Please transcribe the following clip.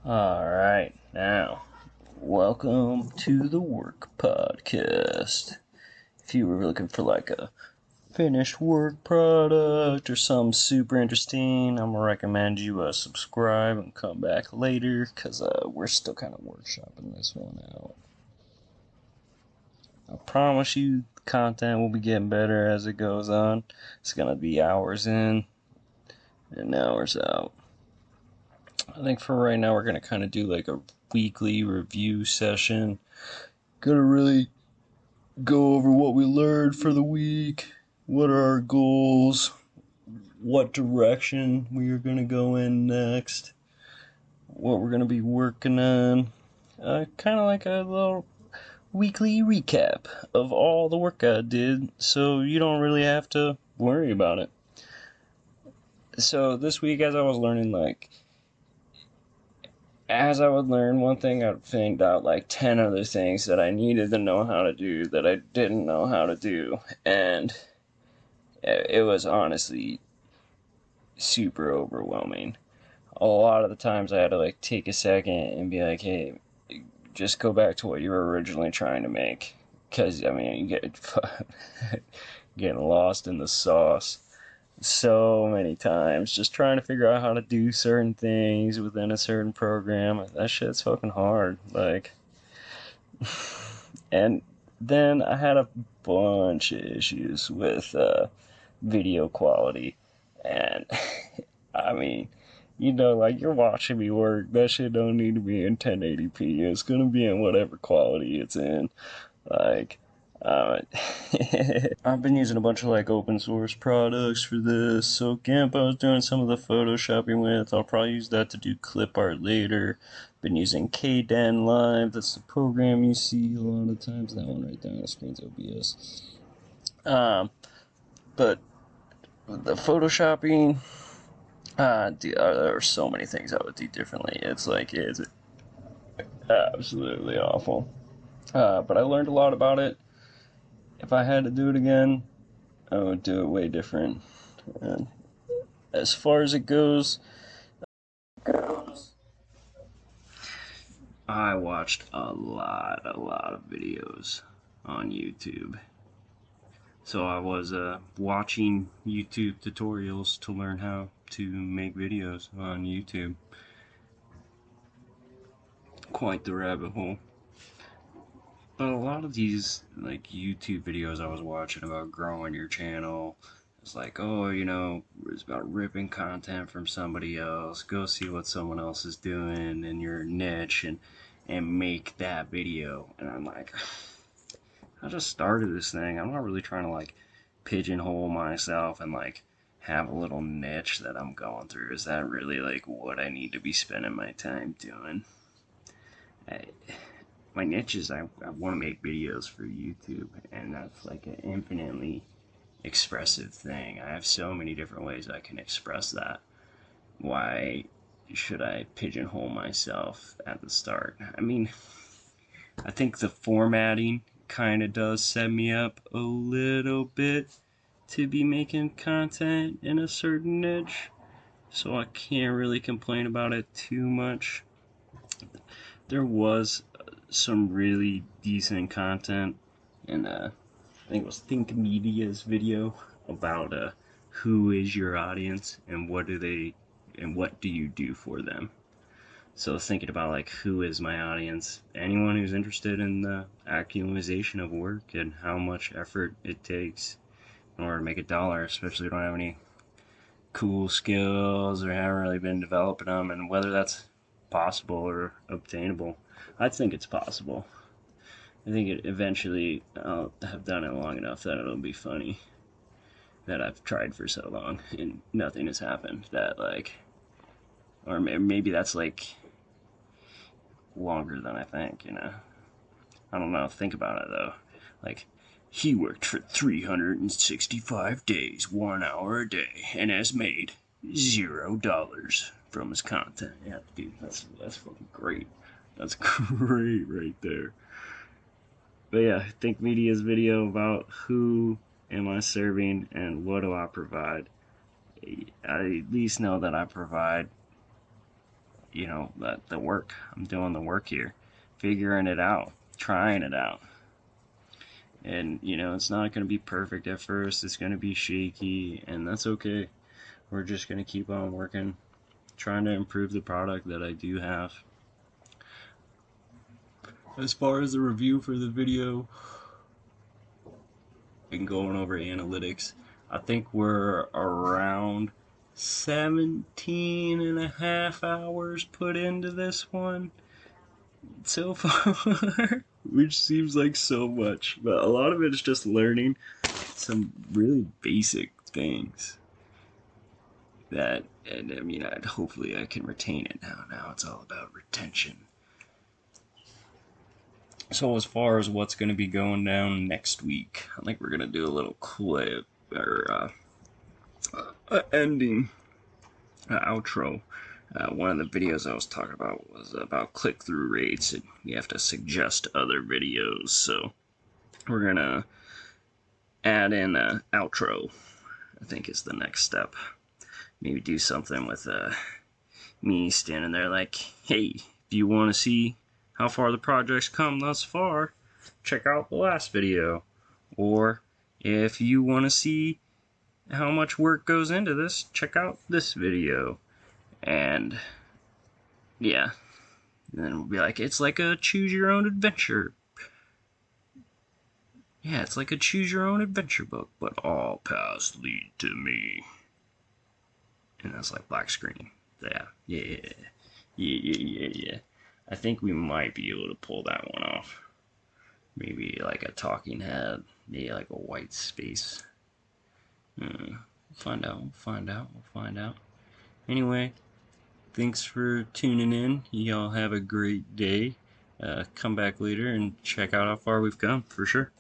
Alright, now, welcome to the Work Podcast. If you were looking for like a finished work product or something super interesting, I'm gonna recommend you subscribe and come back later, because we're still kind of workshopping this one out. I promise you, the content will be getting better as it goes on. It's gonna be hours in and hours out. I think for right now, we're going to kind of do like a weekly review session. Going to really go over what we learned for the week, what are our goals, what direction we are going to go in next, what we're going to be working on. Kind of like a little weekly recap of all the work I did, so you don't really have to worry about it. So this week, as I was learning, as I would learn one thing, I'd find out like 10 other things that I needed to know how to do that I didn't know how to do. And it was honestly super overwhelming. A lot of the times I had to like take a second and be like, hey, just go back to what you were originally trying to make. Because, I mean, you get getting lost in the sauce so many times, just trying to figure out how to do certain things within a certain program. That shit's fucking hard. And then I had a bunch of issues with video quality, and I mean, like you're watching me work. That shit don't need to be in 1080p. It's gonna be in whatever quality it's in. Like, uh, I've been using a bunch of like open source products for this. So GIMP I was doing some of the photoshopping with. I'll probably use that to do clip art later. Been using Kdenlive. That's the program you see a lot of times. That one right there on the screen's OBS. But the photoshopping, there are so many things I would do differently. It's absolutely awful. But I learned a lot about it. If I had to do it again, I would do it way different. And as far as it goes, I watched a lot of videos on YouTube. So I was watching YouTube tutorials to learn how to make videos on YouTube. Quite the rabbit hole. But a lot of these like YouTube videos I was watching about growing your channel, it's like, oh, it's about ripping content from somebody else. Go see what someone else is doing in your niche and make that video. And I'm like, I just started this thing. I'm not really trying to like pigeonhole myself and like have a little niche that I'm going through. Is that really like what I need to be spending my time doing? My niche is I want to make videos for YouTube, and that's like an infinitely expressive thing. I have so many different ways I can express that. Why should I pigeonhole myself at the start? I mean, I think the formatting kind of does set me up a little bit to be making content in a certain niche, so I can't really complain about it too much. There was some really decent content in I think it was Think Media's video about who is your audience and what do you do for them. So thinking about like who is my audience, anyone who's interested in the actualization of work and how much effort it takes in order to make $1, especially if you don't have any cool skills or haven't really been developing them, and whether that's possible or obtainable. I think it's possible. I think it eventually I'll have done it long enough that it'll be funny that I've tried for so long and nothing has happened. That like, or maybe that's like longer than I think. I don't know. Think about it though. Like, he worked for 365 days, 1 hour a day, and has made $0 from his content. Yeah, dude, that's fucking great. That's great right there. But yeah, I think Media's video about who am I serving and what do I provide. I at least know that I provide you know, the work. I'm doing the work here, figuring it out, trying it out. And, you know, it's not going to be perfect at first. It's going to be shaky, and that's okay. We're just going to keep on working, trying to improve the product that I do have. As far as the review for the video and going over analytics, I think we're around 17 and a half hours put into this one so far, which seems like so much, but a lot of it is just learning some really basic things that, and I mean, hopefully I can retain it now. Now it's all about retention. So as far as what's going to be going down next week, I think we're going to do a little clip or ending outro. One of the videos I was talking about was about click-through rates, and you have to suggest other videos. So we're going to add in an outro, I think is the next step. Maybe do something with me standing there like, hey, if you want to see how far the project's come thus far, check out the last video. Or if you want to see how much work goes into this, check out this video. And yeah, and then we'll be like, it's like a choose your own adventure. Yeah, it's like a choose your own adventure book, but all paths lead to me. And that's like black screen. Yeah. I think we might be able to pull that one off. Maybe like a talking head, maybe like a white space. We'll find out. Anyway, thanks for tuning in. Y'all have a great day. Come back later and check out how far we've come, for sure.